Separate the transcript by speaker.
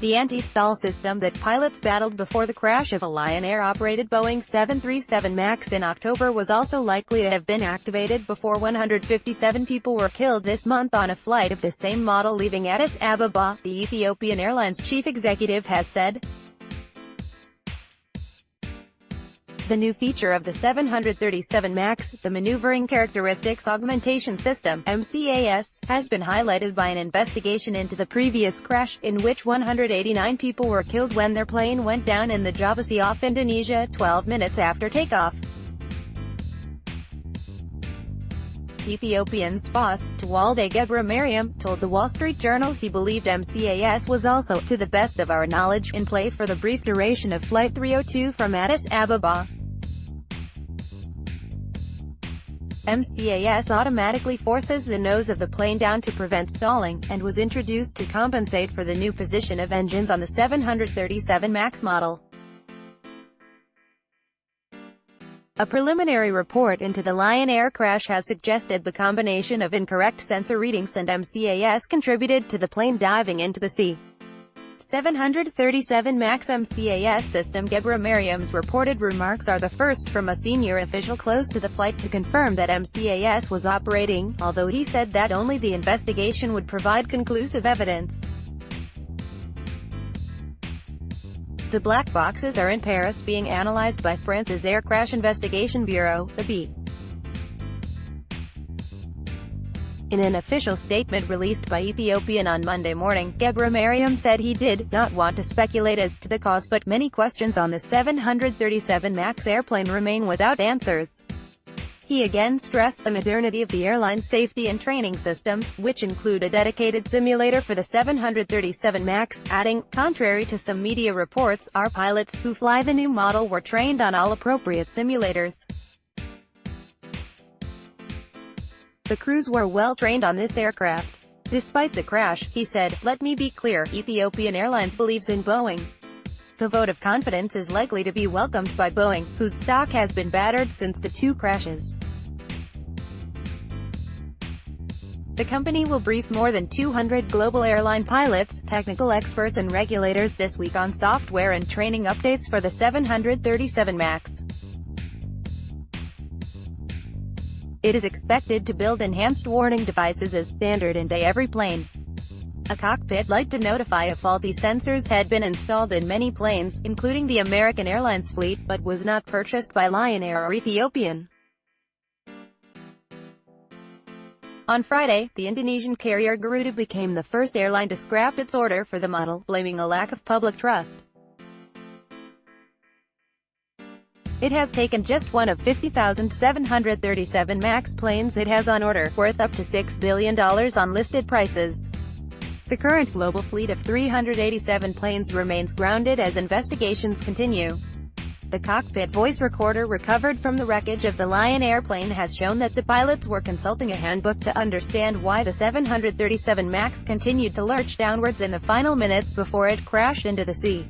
Speaker 1: The anti-stall system that pilots battled before the crash of a Lion Air-operated Boeing 737 MAX in October was also likely to have been activated before 157 people were killed this month on a flight of the same model leaving Addis Ababa, the Ethiopian Airlines chief executive has said. The new feature of the 737 MAX, the Maneuvering Characteristics Augmentation System (MCAS), has been highlighted by an investigation into the previous crash, in which 189 people were killed when their plane went down in the Java Sea off Indonesia, 12 minutes after takeoff. Ethiopian's boss, Tewolde Gebremariam, told the Wall Street Journal he believed MCAS was also, to the best of our knowledge, in play for the brief duration of Flight 302 from Addis Ababa. MCAS automatically forces the nose of the plane down to prevent stalling, and was introduced to compensate for the new position of engines on the 737 MAX model. A preliminary report into the Lion Air crash has suggested the combination of incorrect sensor readings and MCAS contributed to the plane diving into the sea. 737 MAX MCAS system. Gebremariam's reported remarks are the first from a senior official close to the flight to confirm that MCAS was operating, although he said that only the investigation would provide conclusive evidence. The black boxes are in Paris being analyzed by France's Air Crash Investigation Bureau, the B. In an official statement released by Ethiopian on Monday morning, Gebremariam said he did not want to speculate as to the cause, but many questions on the 737 MAX airplane remain without answers. He again stressed the modernity of the airline's safety and training systems, which include a dedicated simulator for the 737 MAX, adding, contrary to some media reports, our pilots who fly the new model were trained on all appropriate simulators. The crews were well trained on this aircraft. Despite the crash, he said, let me be clear, Ethiopian Airlines believes in Boeing. The vote of confidence is likely to be welcomed by Boeing, whose stock has been battered since the two crashes. The company will brief more than 200 global airline pilots, technical experts and regulators this week on software and training updates for the 737 MAX. It is expected to build enhanced warning devices as standard into every plane. A cockpit light to notify if faulty sensors had been installed in many planes, including the American Airlines fleet, but was not purchased by Lion Air or Ethiopian. On Friday, the Indonesian carrier Garuda became the first airline to scrap its order for the model, blaming a lack of public trust. It has taken just one of 50,000 737 MAX planes it has on order, worth up to $6 billion on listed prices. The current global fleet of 387 planes remains grounded as investigations continue. The cockpit voice recorder recovered from the wreckage of the Lion airplane has shown that the pilots were consulting a handbook to understand why the 737 MAX continued to lurch downwards in the final minutes before it crashed into the sea.